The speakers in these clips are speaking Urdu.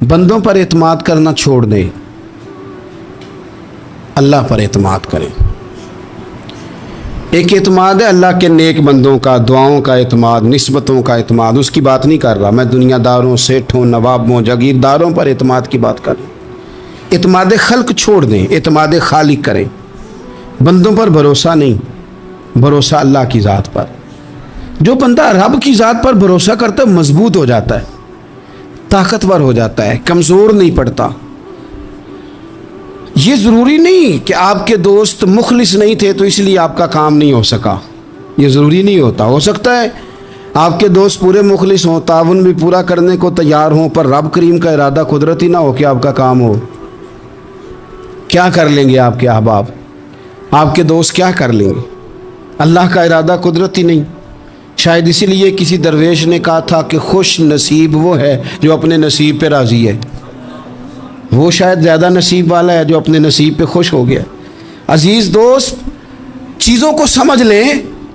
بندوں پر اعتماد کرنا چھوڑ دیں، اللہ پر اعتماد کریں۔ ایک اعتماد ہے اللہ کے نیک بندوں کا، دعاؤں کا اعتماد، نسبتوں کا اعتماد، اس کی بات نہیں کر رہا میں، دنیا داروں، سیٹھوں، نوابوں، جاگیرداروں پر اعتماد کی بات کر رہا ہوں۔ اعتماد خلق چھوڑ دیں، اعتماد خالق کریں۔ بندوں پر بھروسہ نہیں، بھروسہ اللہ کی ذات پر۔ جو بندہ رب کی ذات پر بھروسہ کرتا ہے مضبوط ہو جاتا ہے، طاقتور ہو جاتا ہے، کمزور نہیں پڑتا۔ یہ ضروری نہیں کہ آپ کے دوست مخلص نہیں تھے تو اس لیے آپ کا کام نہیں ہو سکا، یہ ضروری نہیں ہوتا۔ ہو سکتا ہے آپ کے دوست پورے مخلص ہوں، تعاون بھی پورا کرنے کو تیار ہوں، پر رب کریم کا ارادہ قدرتی نہ ہو کہ آپ کا کام ہو۔ کیا کر لیں گے آپ کے احباب، آپ کے دوست کیا کر لیں گے؟ اللہ کا ارادہ قدرتی نہیں۔ شاید اسی لیے کسی درویش نے کہا تھا کہ خوش نصیب وہ ہے جو اپنے نصیب پہ راضی ہے۔ وہ شاید زیادہ نصیب والا ہے جو اپنے نصیب پہ خوش ہو گیا۔ عزیز دوست، چیزوں کو سمجھ لیں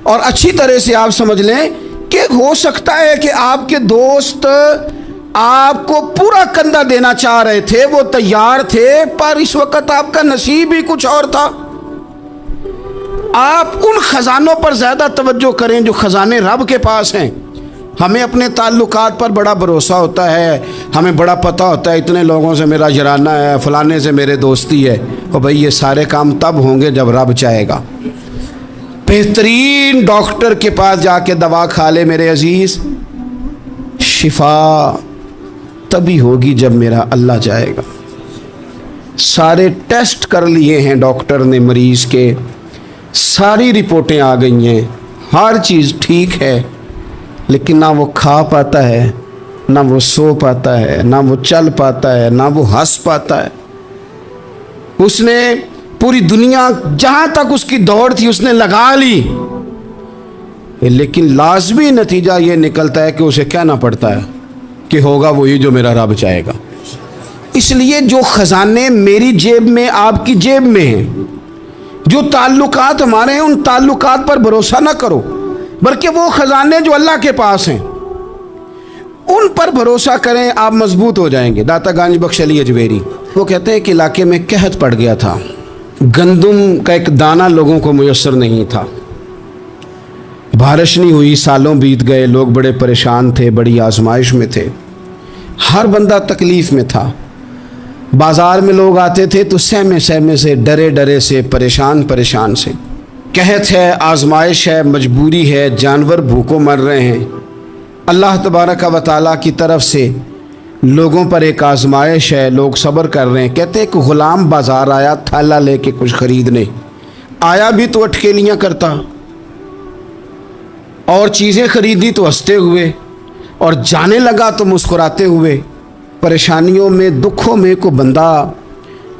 اور اچھی طرح سے آپ سمجھ لیں کہ ہو سکتا ہے کہ آپ کے دوست آپ کو پورا کندھا دینا چاہ رہے تھے، وہ تیار تھے، پر اس وقت آپ کا نصیب ہی کچھ اور تھا۔ آپ ان خزانوں پر زیادہ توجہ کریں جو خزانے رب کے پاس ہیں۔ ہمیں اپنے تعلقات پر بڑا بھروسہ ہوتا ہے، ہمیں بڑا پتہ ہوتا ہے اتنے لوگوں سے میرا جرانہ ہے، فلانے سے میرے دوستی ہے۔ اور بھائی یہ سارے کام تب ہوں گے جب رب چاہے گا۔ بہترین ڈاکٹر کے پاس جا کے دوا کھا لے میرے عزیز، شفا تبھی ہوگی جب میرا اللہ چاہے گا۔ سارے ٹیسٹ کر لیے ہیں ڈاکٹر نے مریض کے، ساری رپورٹیں آ گئی ہیں، ہر چیز ٹھیک ہے، لیکن نہ وہ کھا پاتا ہے، نہ وہ سو پاتا ہے، نہ وہ چل پاتا ہے، نہ وہ ہنس پاتا ہے۔ اس نے پوری دنیا جہاں تک اس کی دوڑ تھی اس نے لگا لی، لیکن لازمی نتیجہ یہ نکلتا ہے کہ اسے کہنا پڑتا ہے کہ ہوگا وہی جو میرا رب چاہے گا۔ اس لیے جو خزانے میری جیب میں، آپ کی جیب میں ہیں، جو تعلقات ہمارے ہیں، ان تعلقات پر بھروسہ نہ کرو، بلکہ وہ خزانے جو اللہ کے پاس ہیں ان پر بھروسہ کریں، آپ مضبوط ہو جائیں گے۔ داتا گنج بخش علی اجمیری وہ کہتے ہیں کہ علاقے میں قحط پڑ گیا تھا، گندم کا ایک دانہ لوگوں کو میسر نہیں تھا، بارش نہیں ہوئی، سالوں بیت گئے، لوگ بڑے پریشان تھے، بڑی آزمائش میں تھے، ہر بندہ تکلیف میں تھا۔ بازار میں لوگ آتے تھے تو سہمے سہمے سے، ڈرے ڈرے سے، پریشان سے۔ قحط ہے، آزمائش ہے، مجبوری ہے، جانور بھوکوں مر رہے ہیں۔ اللہ تبارک و تعالیٰ کی طرف سے لوگوں پر ایک آزمائش ہے، لوگ صبر کر رہے ہیں۔ کہتے ایک غلام بازار آیا تھالا لے کے کچھ خریدنے، آیا بھی تو اٹکیلیاں کرتا اور چیزیں خریدی تو ہنستے ہوئے، اور جانے لگا تو مسکراتے ہوئے۔ پریشانیوں میں، دکھوں میں کوئی بندہ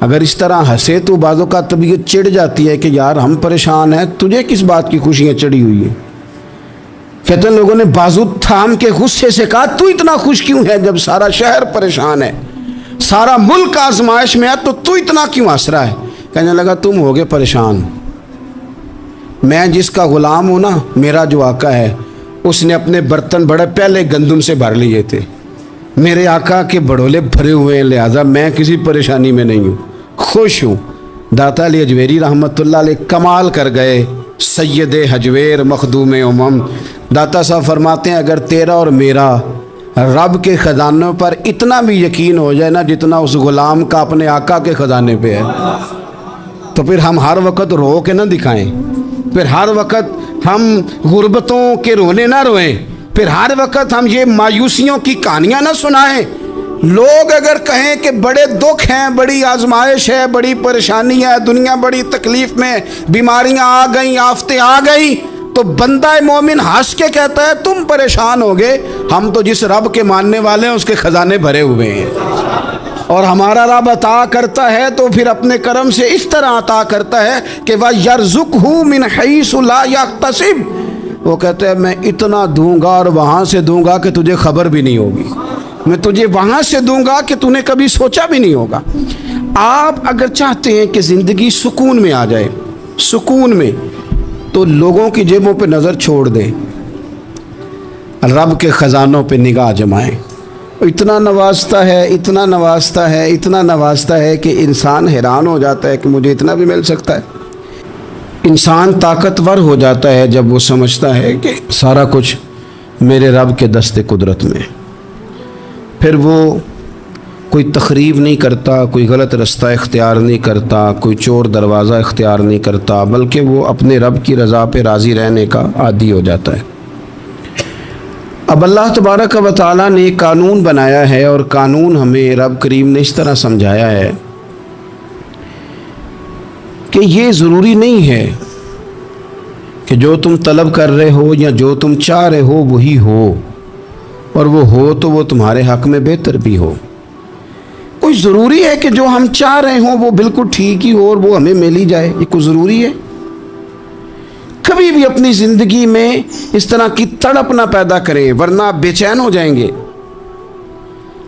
اگر اس طرح ہنسے تو بعضوں کا طبیعت چڑھ جاتی ہے کہ یار ہم پریشان ہیں، تجھے کس بات کی خوشیاں چڑھی ہوئی ہیں۔ کہتے ہیں لوگوں نے بازو تھام کے غصے سے کہا تو اتنا خوش کیوں ہے جب سارا شہر پریشان ہے، سارا ملک آزمائش میں ہے، تو اتنا کیوں ہنس رہا ہے؟ کہنے لگا تم ہوگے پریشان، میں جس کا غلام ہوں نا، میرا جو آقا ہے اس نے اپنے برتن بڑے پہلے گندم سے بھر لیے تھے، میرے آقا کے بڑولے بھرے ہوئے ہیں، لہذا میں کسی پریشانی میں نہیں ہوں، خوش ہوں۔ داتا علی اجمیری رحمۃ اللہ علیہ کمال کر گئے، سید حجویر مخدوم امم۔ داتا صاحب فرماتے ہیں اگر تیرا اور میرا رب کے خزانوں پر اتنا بھی یقین ہو جائے نا جتنا اس غلام کا اپنے آقا کے خزانے پہ ہے، تو پھر ہم ہر وقت رو کے نہ دکھائیں، پھر ہر وقت ہم غربتوں کے رونے نہ روئیں، پھر ہر وقت ہم یہ مایوسیوں کی کہانیاں نہ سنائیں۔ لوگ اگر کہیں کہ بڑے دکھ ہیں، بڑی آزمائش ہے، بڑی پریشانی ہے، دنیا بڑی تکلیف میں، بیماریاں آ گئیں، آفتیں آ گئیں، تو بندہ مومن ہنس کے کہتا ہے تم پریشان ہوگے، ہم تو جس رب کے ماننے والے ہیں اس کے خزانے بھرے ہوئے ہیں، اور ہمارا رب عطا کرتا ہے تو پھر اپنے کرم سے اس طرح عطا کرتا ہے کہ وَيَرْزُقْهُ مِنْ حَيْثُ لَا يَحْتَسِبُ۔ وہ کہتے ہیں میں اتنا دوں گا اور وہاں سے دوں گا کہ تجھے خبر بھی نہیں ہوگی، میں تجھے وہاں سے دوں گا کہ تو نے کبھی سوچا بھی نہیں ہوگا۔ آپ اگر چاہتے ہیں کہ زندگی سکون میں آ جائے، سکون میں، تو لوگوں کی جیبوں پہ نظر چھوڑ دیں، رب کے خزانوں پہ نگاہ جمائیں۔ اتنا نوازتا ہے، اتنا نوازتا ہے، اتنا نوازتا ہے کہ انسان حیران ہو جاتا ہے کہ مجھے اتنا بھی مل سکتا ہے۔ انسان طاقتور ہو جاتا ہے جب وہ سمجھتا ہے کہ سارا کچھ میرے رب کے دست قدرت میں۔ پھر وہ کوئی تخریب نہیں کرتا، کوئی غلط رستہ اختیار نہیں کرتا، کوئی چور دروازہ اختیار نہیں کرتا، بلکہ وہ اپنے رب کی رضا پہ راضی رہنے کا عادی ہو جاتا ہے۔ اب اللہ تبارک و تعالیٰ نے ایک قانون بنایا ہے، اور قانون ہمیں رب کریم نے اس طرح سمجھایا ہے کہ یہ ضروری نہیں ہے کہ جو تم طلب کر رہے ہو یا جو تم چاہ رہے ہو وہی ہو، اور وہ ہو تو وہ تمہارے حق میں بہتر بھی ہو۔ کوئی ضروری ہے کہ جو ہم چاہ رہے ہوں وہ بالکل ٹھیک ہی ہو اور وہ ہمیں مل ہی جائے؟ یہ کوئی ضروری ہے؟ کبھی بھی اپنی زندگی میں اس طرح کی تڑپ نہ پیدا کریں، ورنہ آپ بے چین ہو جائیں گے۔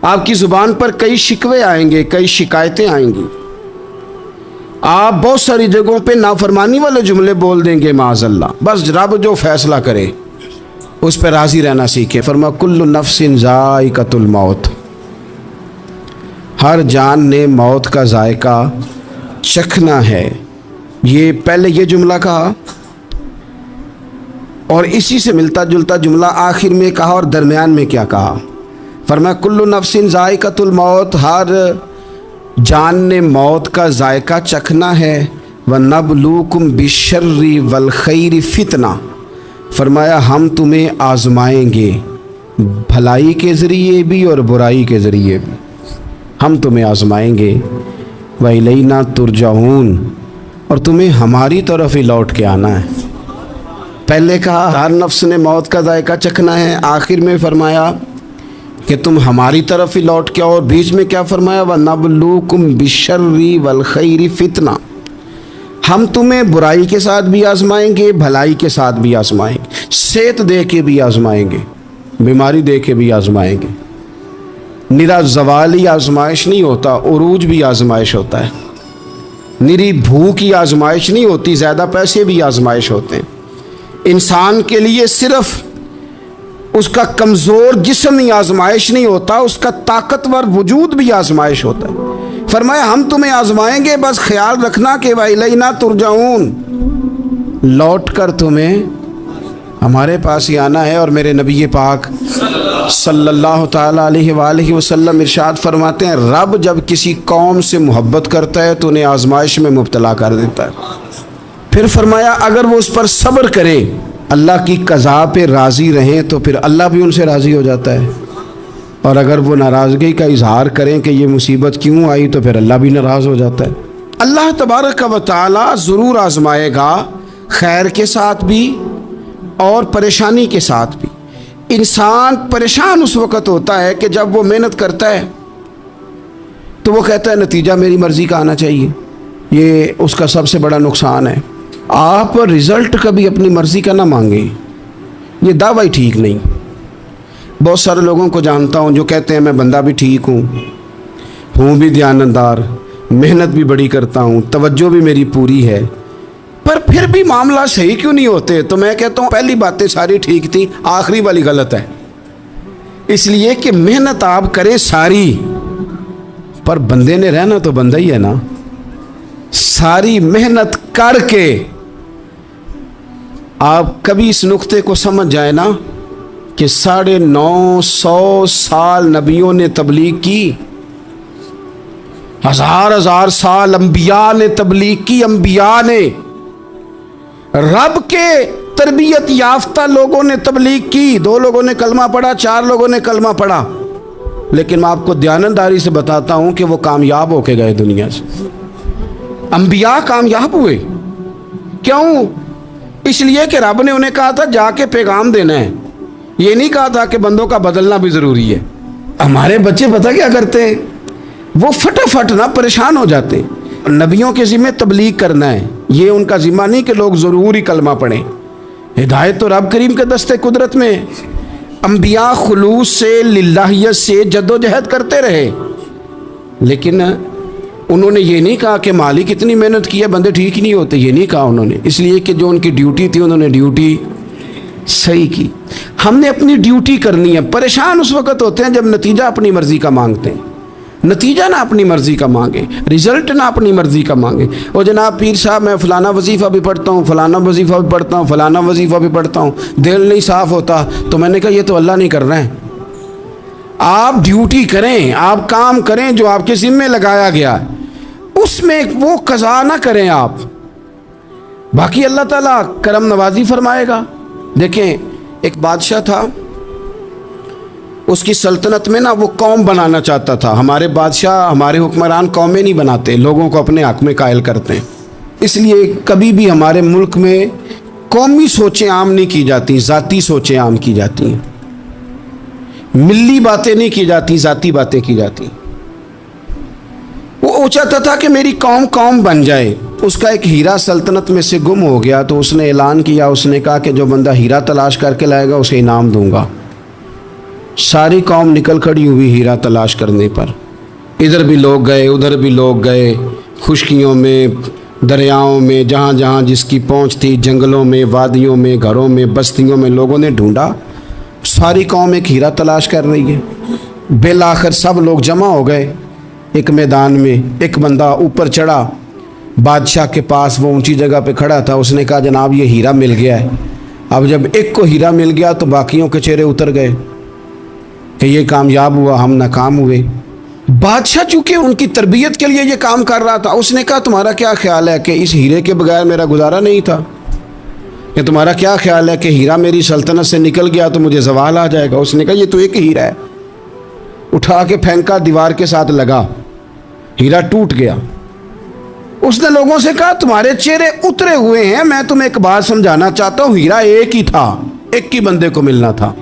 آپ کی زبان پر کئی شکوے آئیں گے، کئی شکایتیں آئیں گی، آپ بہت ساری جگہوں پہ نافرمانی والے جملے بول دیں گے معاذ اللہ۔ بس رب جو فیصلہ کرے اس پہ راضی رہنا سیکھیں۔ فرمایا کل نفس ذائقۃ الموت، ہر جان نے موت کا ذائقہ چکھنا ہے۔ یہ پہلے یہ جملہ کہا اور اسی سے ملتا جلتا جملہ آخر میں کہا، اور درمیان میں کیا کہا؟ فرمایا کل نفس ذائقۃ الموت، ہر جان نے موت کا ذائقہ چکھنا ہے۔ وَنَبْلُوكُمْ بِالشَّرِّ وَالْخَيْرِ فِتْنَةً، فرمایا ہم تمہیں آزمائیں گے، بھلائی کے ذریعے بھی اور برائی کے ذریعے بھی ہم تمہیں آزمائیں گے۔ وَإِلَيْنَا تُرْجَعُونَ، اور تمہیں ہماری طرف ہی لوٹ کے آنا ہے۔ پہلے کہا ہر نفس نے موت کا ذائقہ چکھنا ہے، آخر میں فرمایا کہ تم ہماری طرف ہی لوٹ کے آؤ، اور بیچ میں کیا فرمایا؟ وَنَبْلُوكُمْ بِالشَّرِّ وَالْخَيْرِ فِتْنَةً، ہم تمہیں برائی کے ساتھ بھی آزمائیں گے، بھلائی کے ساتھ بھی آزمائیں گے، صحت دے کے بھی آزمائیں گے، بیماری دے کے بھی آزمائیں گے۔ نرا زوالی آزمائش نہیں ہوتا، عروج بھی آزمائش ہوتا ہے۔ نری بھوک کی آزمائش نہیں ہوتی، زیادہ پیسے بھی آزمائش ہوتے ہیں۔ انسان کے لیے صرف اس کا کمزور جسم ہی آزمائش نہیں ہوتا، اس کا طاقتور وجود بھی آزمائش ہوتا ہے۔ فرمایا ہم تمہیں آزمائیں گے، بس خیال رکھنا کہ وَإِلَيْنَا تُرْجَعُونَ، لوٹ کر تمہیں ہمارے پاس ہی آنا ہے۔ اور میرے نبی پاک صلی اللہ تعالیٰ علیہ وآلہ وسلم ارشاد فرماتے ہیں، رب جب کسی قوم سے محبت کرتا ہے تو انہیں آزمائش میں مبتلا کر دیتا ہے۔ پھر فرمایا اگر وہ اس پر صبر کرے، اللہ کی قضا پہ راضی رہیں، تو پھر اللہ بھی ان سے راضی ہو جاتا ہے، اور اگر وہ ناراضگی کا اظہار کریں کہ یہ مصیبت کیوں آئی، تو پھر اللہ بھی ناراض ہو جاتا ہے۔ اللہ تبارک و تعالی ضرور آزمائے گا، خیر کے ساتھ بھی اور پریشانی کے ساتھ بھی۔ انسان پریشان اس وقت ہوتا ہے کہ جب وہ محنت کرتا ہے تو وہ کہتا ہے نتیجہ میری مرضی کا آنا چاہیے، یہ اس کا سب سے بڑا نقصان ہے۔ آپ رزلٹ کبھی اپنی مرضی کا نہ مانگیں، یہ دعویٰ ہی ٹھیک نہیں۔ بہت سارے لوگوں کو جانتا ہوں جو کہتے ہیں میں بندہ بھی ٹھیک ہوں بھی دیانتدار، محنت بھی بڑی کرتا ہوں، توجہ بھی میری پوری ہے، پر پھر بھی معاملہ صحیح کیوں نہیں ہوتے؟ تو میں کہتا ہوں پہلی باتیں ساری ٹھیک تھیں، آخری والی غلط ہے۔ اس لیے کہ محنت آپ کریں ساری، پر بندے نے رہنا تو بندہ ہی ہے نا۔ ساری محنت کر کے آپ کبھی اس نقطے کو سمجھ جائیں نا کہ 950 سال نبیوں نے تبلیغ کی، ہزار سال انبیاء نے تبلیغ کی، انبیاء نے، رب کے تربیت یافتہ لوگوں نے تبلیغ کی، 2 لوگوں نے کلمہ پڑھا، 4 لوگوں نے کلمہ پڑھا، لیکن میں آپ کو دیانتداری سے بتاتا ہوں کہ وہ کامیاب ہو کے گئے دنیا سے۔ انبیاء کامیاب ہوئے، کیوں؟ اس لیے کہ رب نے انہیں کہا تھا جا کے پیغام دینا ہے، یہ نہیں کہا تھا کہ بندوں کا بدلنا بھی ضروری ہے۔ ہمارے بچے پتہ کیا کرتے ہیں؟ وہ فٹافٹ نہ پریشان ہو جاتے ہیں۔ نبیوں کے ذمہ تبلیغ کرنا ہے، یہ ان کا ذمہ نہیں کہ لوگ ضروری کلمہ پڑھیں۔ ہدایت تو رب کریم کے دست قدرت میں۔ انبیاء خلوص سے، للہیت سے جد و جہد کرتے رہے، لیکن انہوں نے یہ نہیں کہا کہ مالک اتنی محنت کی ہے بندے ٹھیک ہی نہیں ہوتے، یہ نہیں کہا انہوں نے، اس لیے کہ جو ان کی ڈیوٹی تھی انہوں نے ڈیوٹی صحیح کی۔ ہم نے اپنی ڈیوٹی کرنی ہے. پریشان اس وقت ہوتے ہیں جب نتیجہ اپنی مرضی کا مانگتے ہیں. نتیجہ نہ اپنی مرضی کا مانگے, رزلٹ نہ اپنی مرضی کا مانگے. اور جناب پیر صاحب میں فلانا وظیفہ بھی پڑھتا ہوں, فلانا وظیفہ بھی پڑھتا ہوں, فلانا وظیفہ بھی پڑھتا ہوں, دل نہیں صاف ہوتا. تو میں نے کہا یہ تو اللہ نہیں کر رہے ہیں. آپ ڈیوٹی کریں, آپ کام کریں جو آپ کے ذمے لگایا گیا ہے, اس میں وہ قضا نہ کریں آپ. باقی اللہ تعالیٰ کرم نوازی فرمائے گا. دیکھیں ایک بادشاہ تھا, اس کی سلطنت میں نا وہ قوم بنانا چاہتا تھا. ہمارے بادشاہ, ہمارے حکمران قومیں نہیں بناتے, لوگوں کو اپنے حق میں قائل کرتے ہیں. اس لیے کبھی بھی ہمارے ملک میں قومی سوچیں عام نہیں کی جاتی, ذاتی سوچیں عام کی جاتی ہیں. ملی باتیں نہیں کی جاتی, ذاتی باتیں کی جاتی. وہ چاہتا تھا کہ میری قوم بن جائے. اس کا ایک ہیرا سلطنت میں سے گم ہو گیا, تو اس نے اعلان کیا, اس نے کہا کہ جو بندہ ہیرا تلاش کر کے لائے گا اسے انعام دوں گا. ساری قوم نکل کھڑی ہوئی ہیرا تلاش کرنے پر. ادھر بھی لوگ گئے, ادھر بھی لوگ گئے, خشکیوں میں, دریاؤں میں, جہاں جہاں جس کی پہنچ تھی, جنگلوں میں, وادیوں میں, گھروں میں, بستیوں میں لوگوں نے ڈھونڈا. ساری قوم ایک ہیرا تلاش کر رہی ہے. بالآخر سب لوگ جمع ہو گئے ایک میدان میں. ایک بندہ اوپر چڑھا بادشاہ کے پاس, وہ اونچی جگہ پہ کھڑا تھا. اس نے کہا جناب یہ ہیرا مل گیا ہے. اب جب ایک کو ہیرا مل گیا تو باقیوں کے چہرے اتر گئے کہ یہ کامیاب ہوا, ہم ناکام ہوئے. بادشاہ چونکہ ان کی تربیت کے لیے یہ کام کر رہا تھا, اس نے کہا تمہارا کیا خیال ہے کہ اس ہیرے کے بغیر میرا گزارا نہیں تھا, کہ تمہارا کیا خیال ہے کہ ہیرا میری سلطنت سے نکل گیا تو مجھے زوال آ جائے گا. اس نے کہا یہ تو ایک ہیرا ہے. اٹھا کے پھینکا, دیوار کے ساتھ لگا, ہیرا ٹوٹ گیا. اس نے لوگوں سے کہا تمہارے چہرے اترے ہوئے ہیں, میں تمہیں ایک بات سمجھانا چاہتا ہوں, ہیرا ایک ہی تھا, ایک ہی بندے کو ملنا تھا.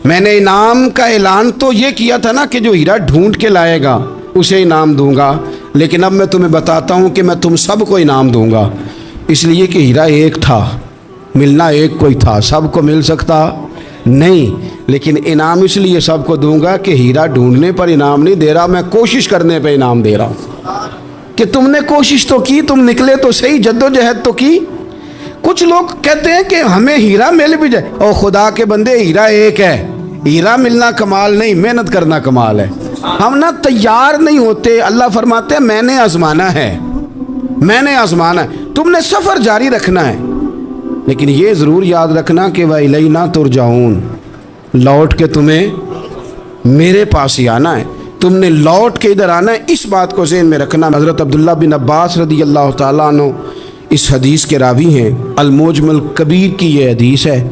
میں نے انعام کا اعلان تو یہ کیا تھا نا کہ جو ہیرا ڈھونڈ کے لائے گا اسے انعام دوں گا, لیکن اب میں تمہیں بتاتا ہوں کہ میں تم سب کو انعام دوں گا. اس لیے کہ ہیرا ایک تھا, ملنا ایک کو ہی تھا, سب کو مل سکتا نہیں. لیکن انعام اس لیے سب کو دوں گا کہ ہیرا ڈھونڈنے پر انعام نہیں دے رہا, میں کوشش کرنے پہ انعام دے رہا ہوں. کہ تم نے کوشش تو کی, تم نکلے تو صحیح, جدوجہد تو کی. کچھ لوگ کہتے ہیں کہ ہمیں ہیرا مل بھی جائے. او خدا کے بندے, ہیرا ایک ہے, ہیرا ملنا کمال نہیں, محنت کرنا کمال ہے. ہم نہ تیار نہیں ہوتے. اللہ فرماتے ہیں میں نے آزمانا ہے, میں نے آزمانا ہے, تم نے سفر جاری رکھنا ہے. لیکن یہ ضرور یاد رکھنا کہ وَإِلَيْنَا تُرْجَعُونَ, لوٹ کے تمہیں میرے پاس ہی آنا ہے, تم نے لوٹ کے ادھر آنا ہے. اس بات کو ذہن میں رکھنا. حضرت عبداللہ بن عباس رضی اللہ تعالیٰ عنہ اس حدیث کے راوی ہیں. الموجم الکبیر کی یہ حدیث ہے.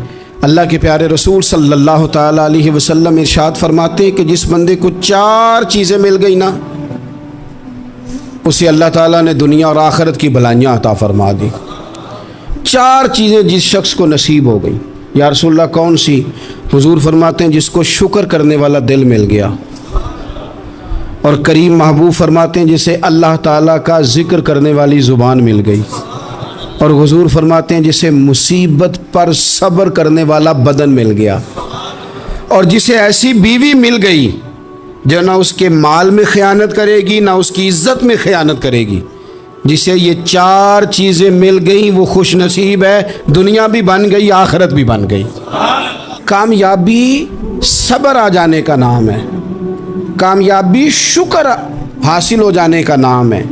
اللہ کے پیارے رسول صلی اللہ تعالیٰ علیہ وسلم ارشاد فرماتے ہیں کہ جس بندے کو 4 چیزیں مل گئی نا, اسے اللہ تعالیٰ نے دنیا اور آخرت کی بھلائیاں عطا فرما دی. 4 چیزیں جس شخص کو نصیب ہو گئی. یا رسول اللہ کون سی؟ حضور فرماتے ہیں جس کو شکر کرنے والا دل مل گیا, اور کریم محبوب فرماتے ہیں جسے اللہ تعالیٰ کا ذکر کرنے والی زبان مل گئی, اور حضور فرماتے ہیں جسے مصیبت پر صبر کرنے والا بدن مل گیا, اور جسے ایسی بیوی مل گئی جو نہ اس کے مال میں خیانت کرے گی, نہ اس کی عزت میں خیانت کرے گی. جسے یہ 4 چیزیں مل گئیں وہ خوش نصیب ہے, دنیا بھی بن گئی, آخرت بھی بن گئی. کامیابی صبر آ جانے کا نام ہے, کامیابی شکر حاصل ہو جانے کا نام ہے.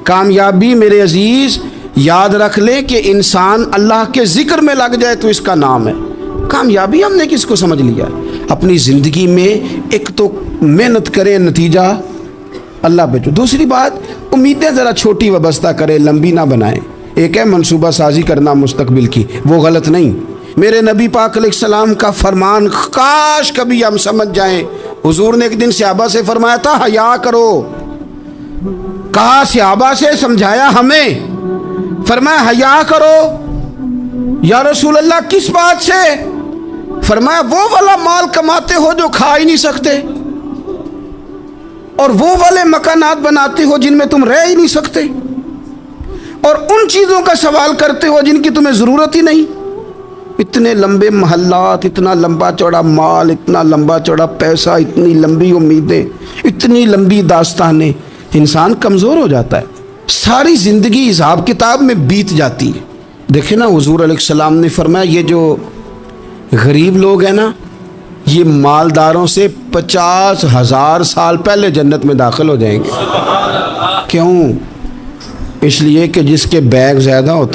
کامیابی میرے عزیز یاد رکھ لے کہ انسان اللہ کے ذکر میں لگ جائے تو اس کا نام ہے کامیابی. ہم نے کس کو سمجھ لیا؟ اپنی زندگی میں ایک تو محنت کریں, نتیجہ اللہ پہ. دوسری بات, امیدیں ذرا چھوٹی وابستہ کریں, لمبی نہ بنائیں. ایک ہے منصوبہ سازی کرنا مستقبل کی, وہ غلط نہیں. میرے نبی پاک علیہ السلام کا فرمان کاش کبھی ہم سمجھ جائیں. حضور نے ایک دن صحابہ سے فرمایا تھا حیا کرو. کہا صحابہ سے, سمجھایا ہمیں, فرمایا حیا کرو. یا رسول اللہ کس بات سے؟ فرمایا وہ والا مال کماتے ہو جو کھا ہی نہیں سکتے, اور وہ والے مکانات بناتے ہو جن میں تم رہ ہی نہیں سکتے, اور ان چیزوں کا سوال کرتے ہو جن کی تمہیں ضرورت ہی نہیں. اتنے لمبے محلات, اتنا لمبا چوڑا مال, اتنا لمبا چوڑا پیسہ, اتنی لمبی امیدیں, اتنی لمبی داستانیں, انسان کمزور ہو جاتا ہے. ساری زندگی حساب کتاب میں بیت جاتی ہے. دیکھیں نا حضور علیہ السلام نے فرمایا یہ جو غریب لوگ ہیں نا، یہ مالداروں سے 50,000 سال پہلے جنت میں داخل ہو جائیں گے۔ کیوں؟ اس لیے کہ جس کے بیگ زیادہ ہوتے